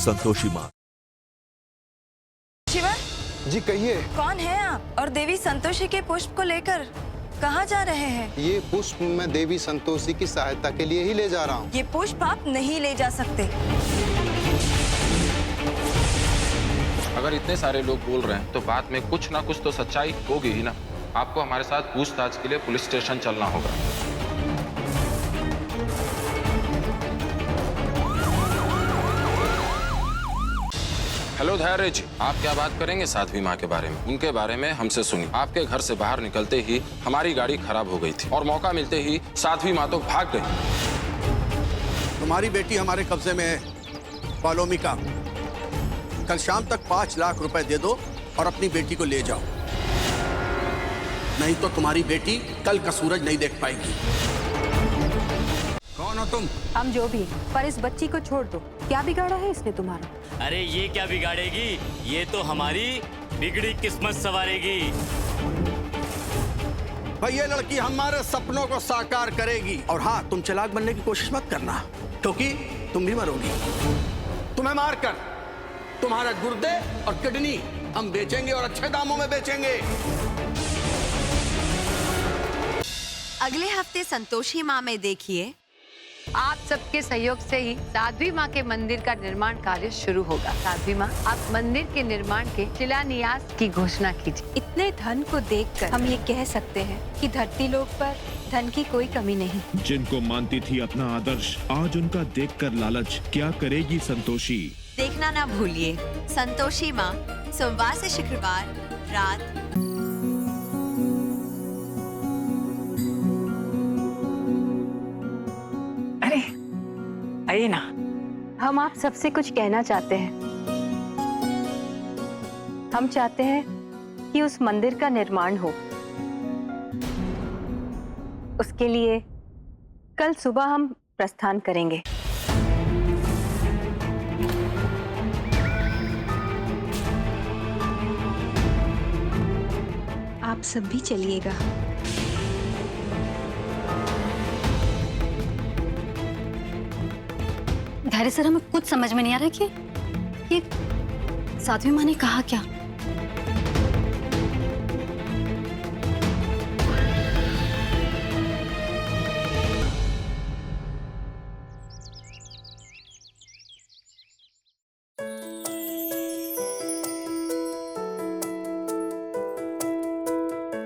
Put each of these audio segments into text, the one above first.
संतोषी माँ। शिवा जी कहिए। कौन है आप और देवी संतोषी के पुष्प को लेकर कहाँ जा रहे हैं? ये पुष्प मैं देवी संतोषी की सहायता के लिए ही ले जा रहा हूँ। ये पुष्प आप नहीं ले जा सकते। अगर इतने सारे लोग बोल रहे हैं तो बात में कुछ ना कुछ तो सच्चाई होगी ही ना। आपको हमारे साथ पूछताछ के लिए पुलिस स्टेशन चलना होगा। हेलो धैर्य जी, आप क्या बात करेंगे साध्वी माँ के बारे में? उनके बारे में हमसे सुनिए। आपके घर से बाहर निकलते ही हमारी गाड़ी खराब हो गई थी और मौका मिलते ही साध्वी माँ तो भाग गई। तुम्हारी बेटी हमारे कब्जे में है, पालोमिका। कल शाम तक 5 लाख रुपए दे दो और अपनी बेटी को ले जाओ, नहीं तो तुम्हारी बेटी कल का सूरज नहीं देख पाएगी। कौन हो तुम? हम जो भी, पर इस बच्ची को छोड़ दो। क्या बिगाड़ा है इसने तुम्हारा? अरे ये क्या बिगाड़ेगी, ये तो हमारी बिगड़ी किस्मत संवारेगी। भाई ये लड़की हमारे सपनों को साकार करेगी। और हाँ, तुम चालाक बनने की कोशिश मत करना, क्योंकि तुम भी मरोगी। तुम्हें मारकर तुम्हारा गुर्दे और किडनी हम बेचेंगे और अच्छे दामों में बेचेंगे। अगले हफ्ते संतोषी माँ में देखिए। आप सबके सहयोग से ही साध्वी माँ के मंदिर का निर्माण कार्य शुरू होगा। साध्वी माँ, आप मंदिर के निर्माण के शिलान्यास की घोषणा कीजिए। इतने धन को देखकर हम ये कह सकते हैं कि धरती लोक पर धन की कोई कमी नहीं। जिनको मानती थी अपना आदर्श, आज उनका देखकर लालच। क्या करेगी संतोषी? देखना ना भूलिए संतोषी माँ, सोमवार से शुक्रवार रात। अरे आइए ना। हम आप सबसे कुछ कहना चाहते हैं। हम चाहते हैं कि उस मंदिर का निर्माण हो। उसके लिए कल सुबह हम प्रस्थान करेंगे। आप सब भी चलिएगा। धैर्य सर, हमें कुछ समझ में नहीं आ रहा कि ये साध्वी माँ ने कहा क्या।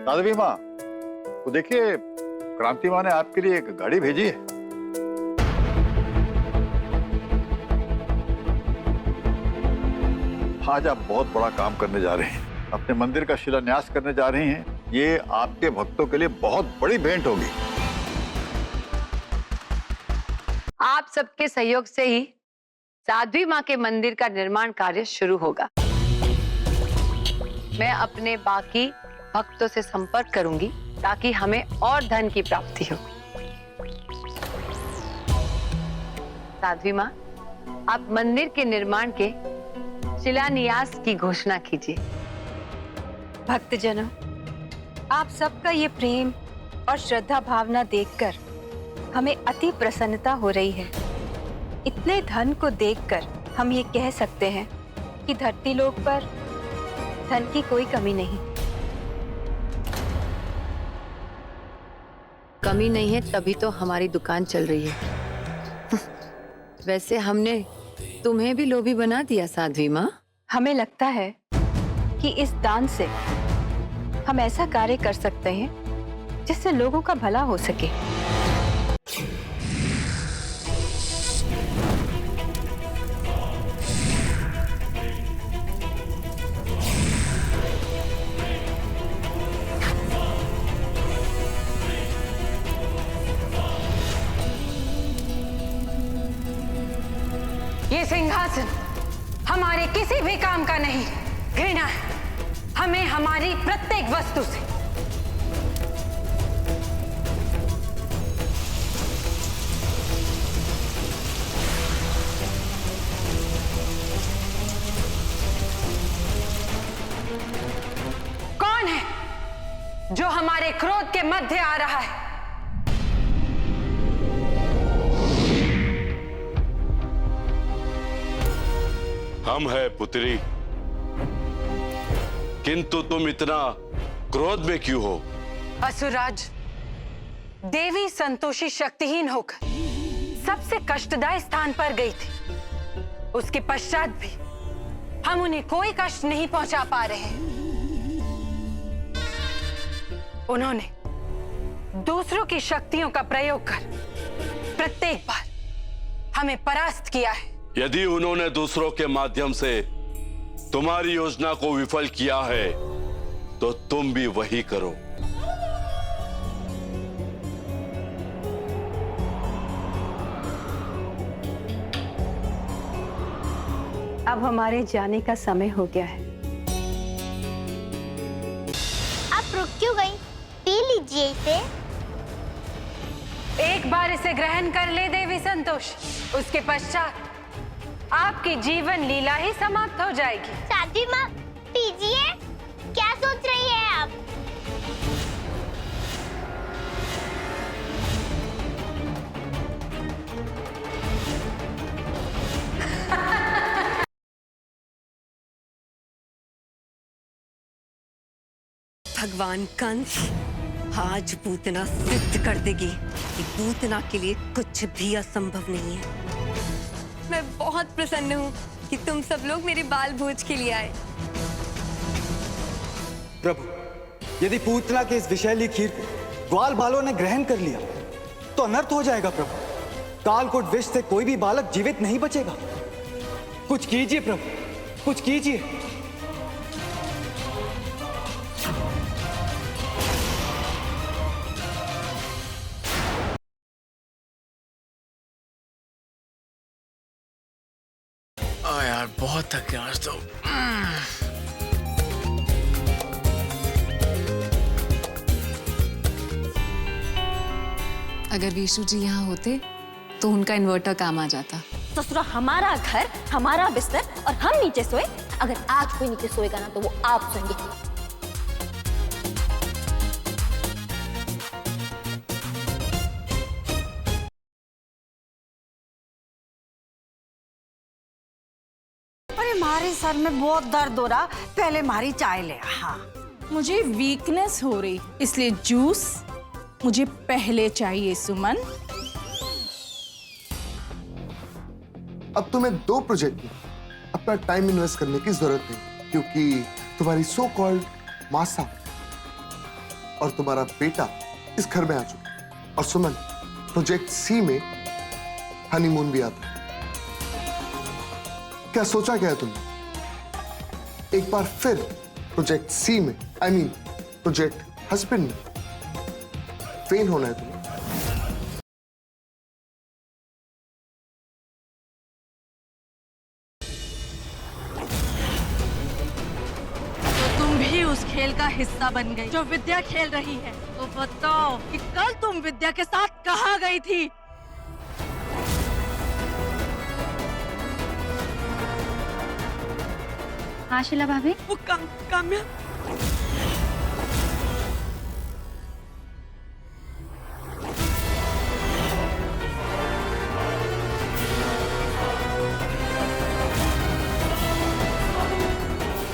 साध्वी माँ, तो देखिए क्रांति माँ ने आपके लिए एक गाड़ी भेजी है। आज आप बहुत बड़ा काम करने जा रहे हैं, अपने मंदिर का शिलान्यास करने जा रहे हैं। ये आपके भक्तों के लिए बहुत बड़ी भेंट होगी। आप सबके सहयोग से ही साध्वी माँ के मंदिर का निर्माण कार्य शुरू होगा। मैं अपने बाकी भक्तों से संपर्क करूंगी ताकि हमें और धन की प्राप्ति हो। साध्वी माँ, आप मंदिर के निर्माण के शिलान्यास की घोषणा कीजिए। भक्तजनों, आप सबका ये प्रेम और श्रद्धा भावना देखकर हमें अति प्रसन्नता हो रही है। इतने धन को देखकर हम ये कह सकते हैं कि धरती लोक पर धन की कोई कमी नहीं। कमी नहीं है तभी तो हमारी दुकान चल रही है। वैसे हमने तुम्हें भी लोभी बना दिया साध्वी माँ। हमें लगता है कि इस दान से हम ऐसा कार्य कर सकते हैं जिससे लोगों का भला हो सके। ये सिंहासन हमारे किसी भी काम का नहीं, घृणा है हमें हमारी प्रत्येक वस्तु से। कौन है जो हमारे क्रोध के मध्य आ रहा है? कम है पुत्री, किंतु तुम इतना क्रोध में क्यों हो? असुराज, देवी संतोषी शक्तिहीन होकर सबसे कष्टदायक स्थान पर गई थी। उसके पश्चात भी हम उन्हें कोई कष्ट नहीं पहुंचा पा रहे। उन्होंने दूसरों की शक्तियों का प्रयोग कर प्रत्येक बार हमें परास्त किया है। यदि उन्होंने दूसरों के माध्यम से तुम्हारी योजना को विफल किया है तो तुम भी वही करो। अब हमारे जाने का समय हो गया है। आप रुक क्यों गई? पी लीजिए इसे। एक बार इसे ग्रहण कर ले देवी संतोष, उसके पश्चात आपकी जीवन लीला ही समाप्त हो जाएगी। साध्वी माँ, पीजिए। क्या सोच रही है आप? भगवान कंस आज पूतना सिद्ध कर देगी कि पूतना के लिए कुछ भी असंभव नहीं है। मैं बहुत प्रसन्न हूँ कि तुम सब लोग मेरे बाल भोज के लिए आए। प्रभु, यदि पूतना के इस विषैली खीर को ग्वाल बालों ने ग्रहण कर लिया तो अनर्थ हो जाएगा प्रभु। कालकूट विष से कोई भी बालक जीवित नहीं बचेगा। कुछ कीजिए प्रभु, कुछ कीजिए। यार बहुत थक गया आज तो। अगर विशु जी यहाँ होते तो उनका इन्वर्टर काम आ जाता। ससुरा, हमारा घर, हमारा बिस्तर और हम नीचे सोए। अगर आज कोई नीचे सोएगा ना तो वो आप सोएंगे। मारे सर में बहुत दर्द हो रहा, पहले मारी चाय ले। हाँ, मुझे वीकनेस हो रही, इसलिए जूस मुझे पहले चाहिए। सुमन, अब तुम्हें 2 प्रोजेक्ट में अपना टाइम इन्वेस्ट करने की जरूरत नहीं, क्योंकि तुम्हारी सो कॉल्ड मासा और तुम्हारा बेटा इस घर में आ चुका। और सुमन, प्रोजेक्ट सी में हनीमून भी आता है। क्या सोचा क्या है तुमने? एक बार फिर प्रोजेक्ट सी में, आई मीन प्रोजेक्ट हस्बैंड में फेल होना है तुम्हें। तो तुम भी उस खेल का हिस्सा बन गई जो विद्या खेल रही है। तो बताओ कि कल तुम विद्या के साथ कहाँ गई थी? हाँ शीला भाभी, वो काम्या।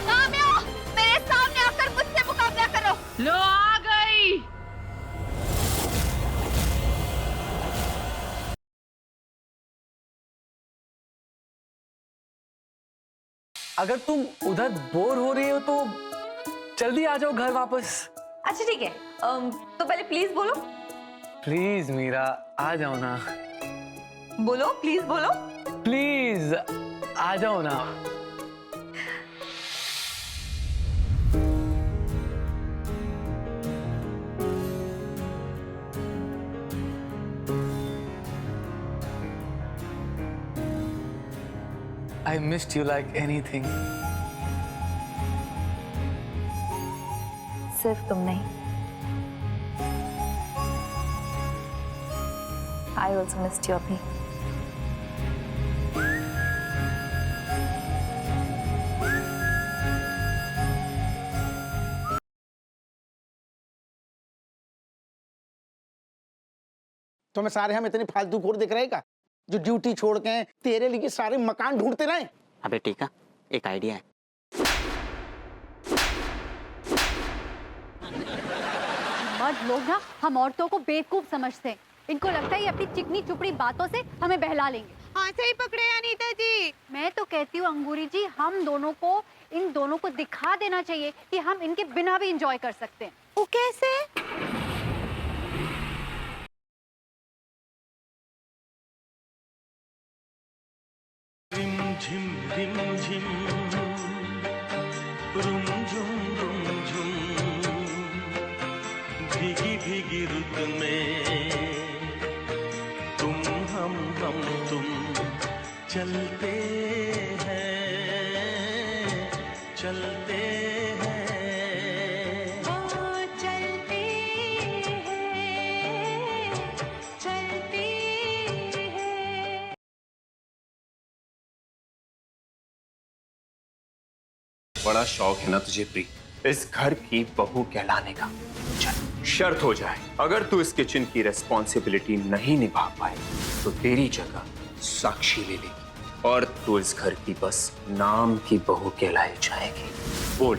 काम्या, मेरे सामने आकर मुझसे मुकाबला करो। लो आ गई। अगर तुम उधर बोर हो रही हो तो जल्दी आ जाओ घर वापस। अच्छा ठीक है, तो पहले प्लीज बोलो। प्लीज मीरा, आ जाओ ना। बोलो, प्लीज बोलो। प्लीज आ जाओ ना। I missed you like anything. सिर्फ तुम नहीं, I also missed you अभी। तुम्हें सारे हम इतने फालतू खोर दिख रहे का जो ड्यूटी छोड़ के तेरे लिए सारे मकान ढूंढते रहे। अबे टीका, एक आइडिया है। मर्द लोग ना हम औरतों को बेवकूफ समझते हैं। इनको लगता है ये अपनी चिकनी चुपड़ी बातों से हमें बहला लेंगे। हाँ सही पकड़े अनीता जी। मैं तो कहती हूँ अंगूरी जी, हम दोनों को, इन दोनों को दिखा देना चाहिए कि हम इनके बिना भी एंजॉय कर सकते हैं। वो कैसे? रिम झिम रुम झुम भीगी भीगी रुत में तुम हम तुम चलते हैं चलते हैं चलते हैं। बड़ा शौक है ना तुझे प्री, इस घर की बहू कहलाने का। चल शर्त हो जाए, अगर तू इस किचन की रेस्पॉन्सिबिलिटी नहीं निभा पाए तो तेरी जगह साक्षी ले लेगी और तू इस घर की बस नाम की बहू कहलाई जाएगी। बोल,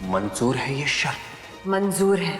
मंजूर है ये शर्त? मंजूर है।